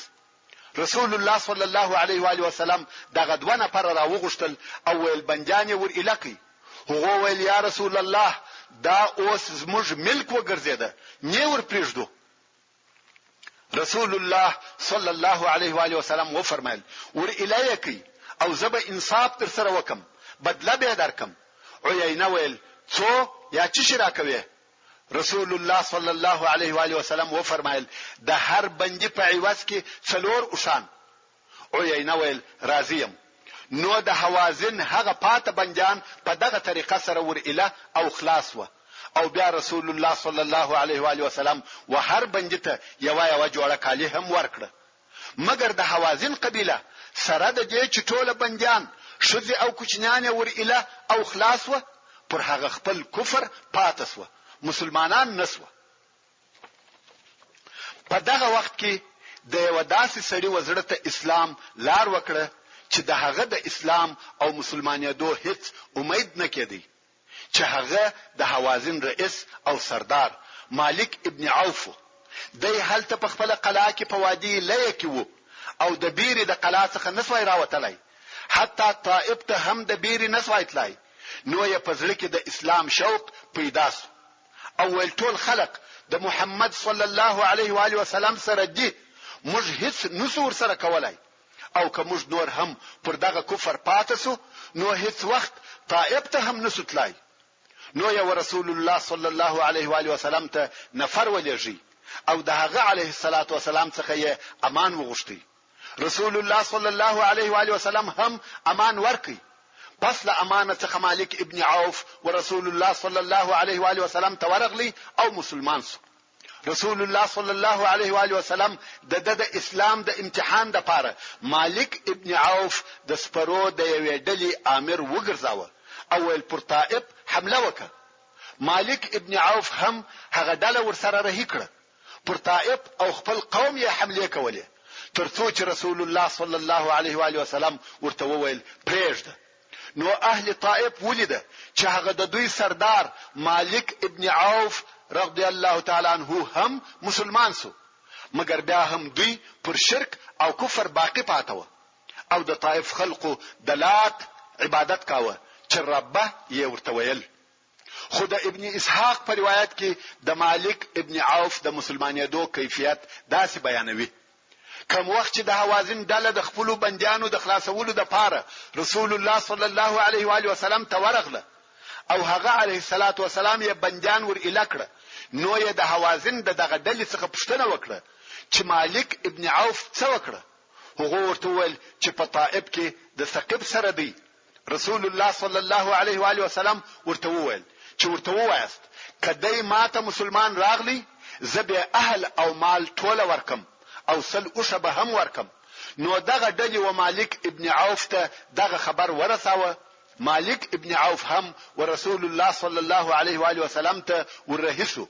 رسول الله صلی الله علیه و آله وسلم دغه دوه نفر راوغشتل او ول بندیان ور الکی. هغه ویل یا رسول الله دا اوس زموږ ملک وګرځیده نه ور پریږدو. رسول الله صلی الله علیه و آله وسلم و فرمایل ور الیکی او زب انصاف تر سره وکم بدله به درکم. عیینه ویل څو یا چی شرا کوي؟ رسول الله صلی الله علیه و آله وسلم و فرمایل د هر بندي په عوض کې 4 اوشان. عیینه ویل راضیم. نو د حوازن هغه پاته بنجان په دغه طریقه سره ور اله او خلاص و او بیا رسول الله صلی الله علیه و آله وسلم و هر بندي ته یو جوړه کالی هم ورکړه. مګر د حوازن قبیله سره د دې چې ټوله بندیان شذ او کوچنیان ور اله او خلاص و پر هغه خپل کفر پاتس و مسلمانان نسوه. په دغه وخت کې د یو داسې سړي وزړه ته اسلام لار وکړه چې د هغه د اسلام او مسلمانیدو هیڅ امید نه کېدی چې هغه د حوازن رئیس او سردار مالک ابن عوف دی هلته په خپل قلعه کې په وادي لیه کې وو او د بیرې د قلعه څخه نسوای راوتلای حتی طائف ته هم د بیرې نسوای تلای. نو یې په ځل کې د اسلام شوق پیدا شو او ول ټول خلق د محمد صلی الله علیه و آله وسلم سره دي موږ هیڅ نسور سره کولای او که موږ نور هم پر دغه کفر پاتسو نو هیڅ وخت طائف ته هم نسوتلای. نو یو رسول الله صلی الله علیه و آله وسلم ته نفر ولېږي او دغه علیه الصلاة والسلام څخه یې امان وغوښتي. رسول الله صلی الله علیه و آله وسلم هم امان ورکړي. پس له امانت څخه مالک ابن عوف ورسول الله صلی الله علیه و آله وسلم تورغلی او مسلمان شو. رسول الله صلی الله علیه و آله وسلم د اسلام د امتحان د پاره مالک ابن عوف د سپرو د یوې ډلې امیر وګرځاوه او ول پر طائف حمله وکړه. مالک ابن عوف هم هغه ډله ورسره رهي کړه. پر طائف او خپل قوم یې حمله کولې ترڅو چې رسول الله صلی الله علیه و آله وسلم ورته وویل پرېږده. نو اهل طائف ولیده چې هغه د دوی سردار مالک ابن عوف رضی الله تعالی عنہ هم مسلمان سو مګر بیا هم دوی پر شرک او کفر باقی پاتو او د طائف خلقو د لات عبادت کاوه چې ربه یې ورته ویل. خود ابن اسحاق په روایت کې د مالک ابن عوف د مسلمانیدو کیفیت داسې بیانوي. کوم وخت چې د حوازن ډله د خپل بندیانو د خلاصولو د پاره رسول الله صلی الله علیه و آله وسلم ته ورغله او هغه علیه الصلاة والسلام یې بندیان ور الکړه. نو یې د حوازن دغه ډلې څخه پوښتنه وکړه چې مالک ابن عوف څه وکړه. هغه ورته وویل چې په طائف کې د ثقيف سره دی. رسول الله صلی الله علیه و آله وسلم ورته وویل چې ورته وایست کدی ماته مسلمان راغلی زه به اهل او مال ټوله ورکم او سل اوشه به هم ورکم. نو دغه ډلې و مالک ابن عوف ته دغه خبر ورساوه. مالک ابن عوف هم ورسول الله صلی الله علیه و آله وسلم ته ورهیسو.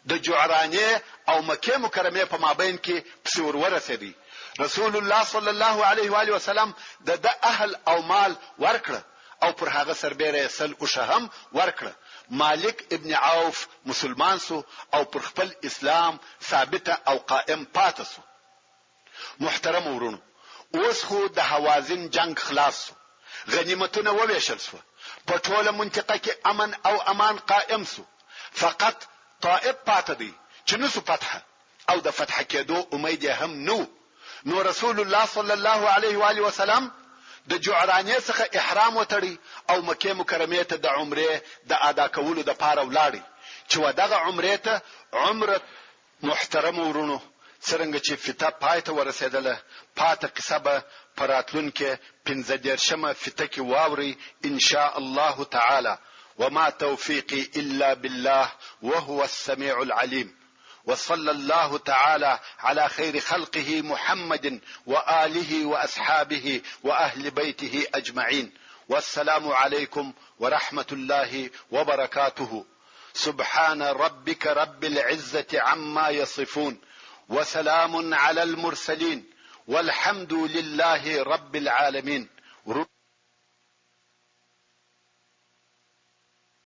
د جعرانه او مکه مکرمه په مابین کې پسې ورسېدی. رسول الله صلی الله علیه و آله وسلم د اهل او مال ورکړه او پر هغه سربېره سل اوشه هم ورکړه. مالک ابن عوف مسلمان سو او پر خپل اسلام ثابته او قائم پاتې سو. محترم ورونو، اوس خو د حوازن جنگ خلاص سو، غنیمتونه وویشل سو، په ټوله منطقه کې امن او امان قائم سو. فقط طائف پاتې دی چې نسو فتح او د فتح کېدو امید هم نو رسول الله صلی الله علیه و آله وسلم د جعرانه څخه احرام وتړي او مکه مکرمه ته د عمره د ادا کولو د پاره ولاړی چې ودغه عمره ته عمره. محترم ورونو، څنګه چې فته پای ته ورسېدله پاته قصه به پراتلون کې 15 فته کې واوري ان شاء الله تعالی. وما توفيقي الا بالله وهو السميع العليم. وصلى الله تعالى على خير خلقه محمد وآله وأصحابه وأهل بيته أجمعين. والسلام عليكم ورحمة الله وبركاته. سبحان ربك رب العزة عما يصفون وسلام على المرسلين والحمد لله رب العالمين.